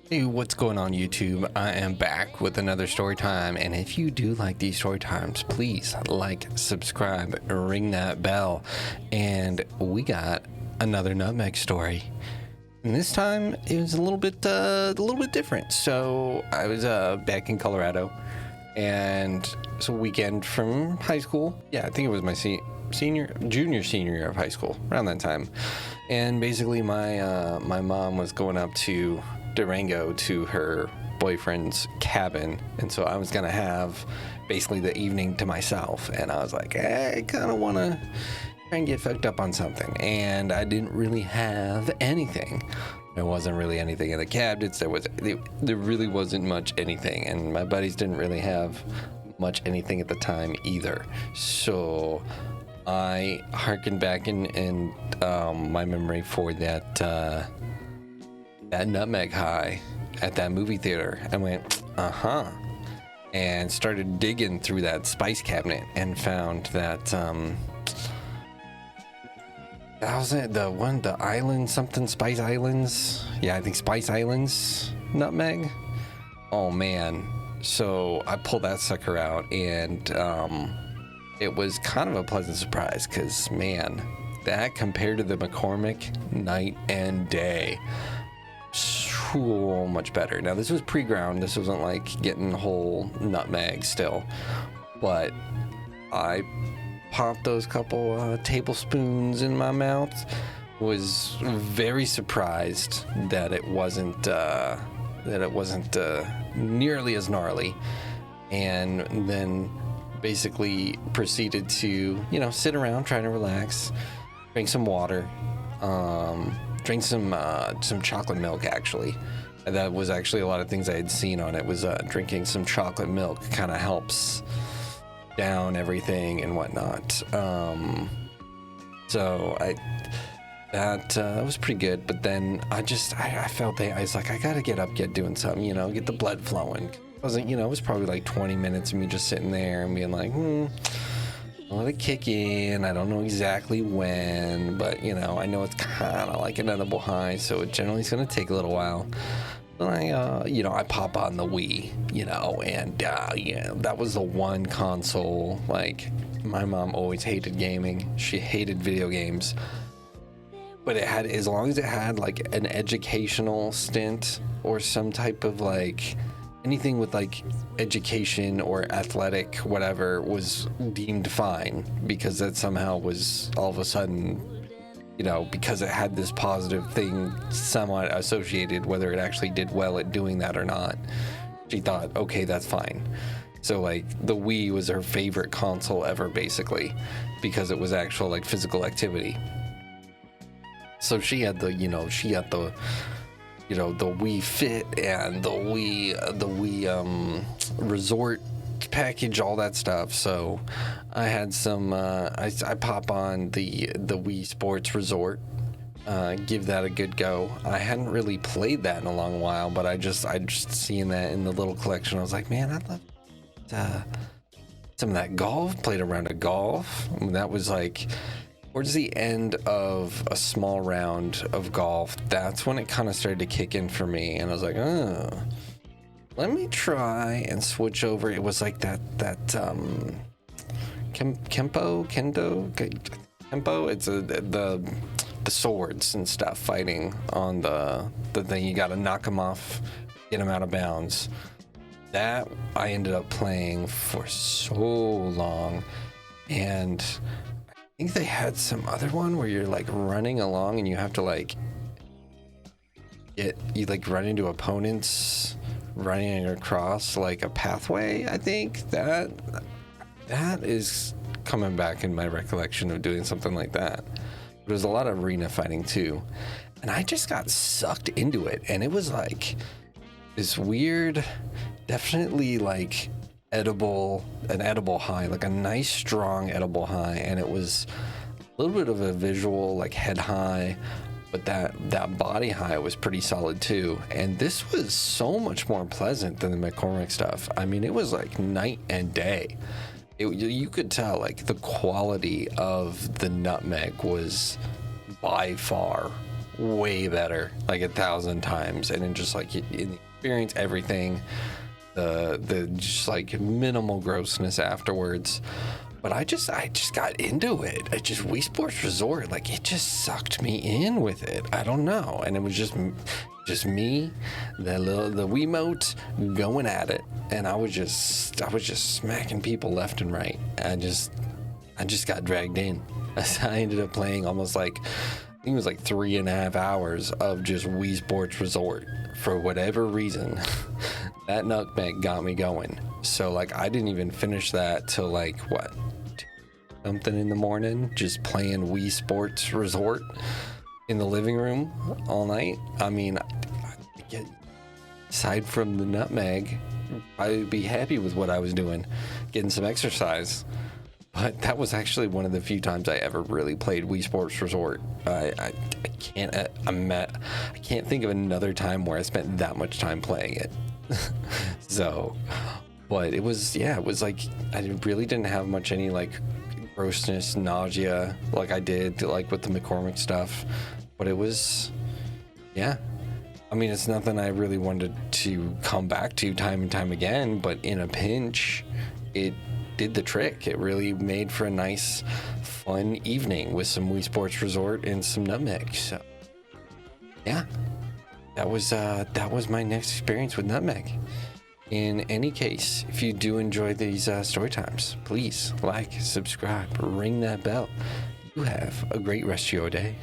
Hey, what's going on YouTube? I am back with another story time, and if you do like these story times, please like, subscribe, ring that bell. And we got another Nutmeg story, and this time it was a little bit different. So I was back in Colorado, and it's a weekend from high school. Yeah, I think it was my senior year of high school, around that time. And basically my mom was going up to Durango to her boyfriend's cabin, and so I was gonna have basically the evening to myself, and I was like, hey, I kind of want to try and get fucked up on something, and I didn't really have anything. There wasn't really anything in the cabinets. There really wasn't much anything, and my buddies didn't really have much anything at the time either. So I harkened back in my memory for that Nutmeg high at that movie theater. I went, and started digging through that spice cabinet and found that that was it, the island, something Spice Islands. Yeah, I think Spice Islands Nutmeg. Oh man. So I pulled that sucker out, and it was kind of a pleasant surprise, because man, that compared to the McCormick, night and day. So much better. Now this was pre-ground. This wasn't like getting whole nutmeg still, but I popped those couple tablespoons in my mouth. Was very surprised that it wasn't nearly as gnarly, and then basically proceeded to sit around, trying to relax, drink some water, drink some chocolate milk. Actually, that was actually a lot of things I had seen on it. Was drinking some chocolate milk kind of helps down everything and whatnot. So that was pretty good. But then I felt I was like, I gotta get up, get doing something, get the blood flowing. It wasn't, it was probably like 20 minutes of me just sitting there and being like, I'll let it kick in. I don't know exactly when, but I know it's kind of like an edible high, so it generally is going to take a little while. But I pop on the Wii, and that was the one console. Like, my mom always hated gaming. She hated video games, but it had, as long as it had like an educational stint or some type of like anything with like education or athletic whatever was deemed fine, because that somehow was all of a sudden, because it had this positive thing somewhat associated, whether it actually did well at doing that or not. She thought, okay, that's fine. So like the Wii was her favorite console ever, basically, because it was actual like physical activity. So she had the Wii Fit and the Wii Resort package, all that stuff. So I had some. I pop on the Wii Sports Resort, give that a good go. I hadn't really played that in a long while, but I just seeing that in the little collection, I was like, man, I'd love some of that golf. Played a round of golf. That was like towards the end of a small round of golf. That's when it kind of started to kick in for me, and I was like, let me try and switch over. It was like that kempo. It's the swords and stuff, fighting on the thing. You got to knock them off, get them out of bounds. That I ended up playing for so long, and I think they had some other one where you're like running along and you have to like run into opponents running across like a pathway. I think that is coming back in my recollection of doing something like that. There's a lot of arena fighting too, and I just got sucked into it, and it was like this weird, definitely like an edible high, like a nice strong edible high, and it was a little bit of a visual like head high, but that body high was pretty solid too. And this was so much more pleasant than the McCormick stuff. I mean, it was like night and day. You could tell like the quality of the Nutmeg was by far way better, like 1,000 times. And then just like in the experience, everything, the just like minimal grossness afterwards. But I just got into it. Wii Sports Resort, like it just sucked me in with it. I don't know. And it was just me, the Wiimote going at it. And I was just smacking people left and right. I just got dragged in. I ended up playing almost like, I think it was like 3.5 hours of just Wii Sports Resort. For whatever reason, that Nutmeg got me going. So like I didn't even finish that till like what, something in the morning, just playing Wii Sports Resort in the living room all night. I mean, aside from the Nutmeg, I'd be happy with what I was doing, getting some exercise. But that was actually one of the few times I ever really played Wii Sports Resort. I can't think of another time where I spent that much time playing it. So, but it was like I really didn't have much any like grossness, nausea like I did like with the McCormick stuff. But it was, yeah. I mean, it's nothing I really wanted to come back to time and time again, but in a pinch, it did the trick. It really made for a nice, fun evening with some Wii Sports Resort and some Nutmeg. So, yeah, that was my next experience with Nutmeg. In any case, if you do enjoy these story times, please like, subscribe, ring that bell. You have a great rest of your day.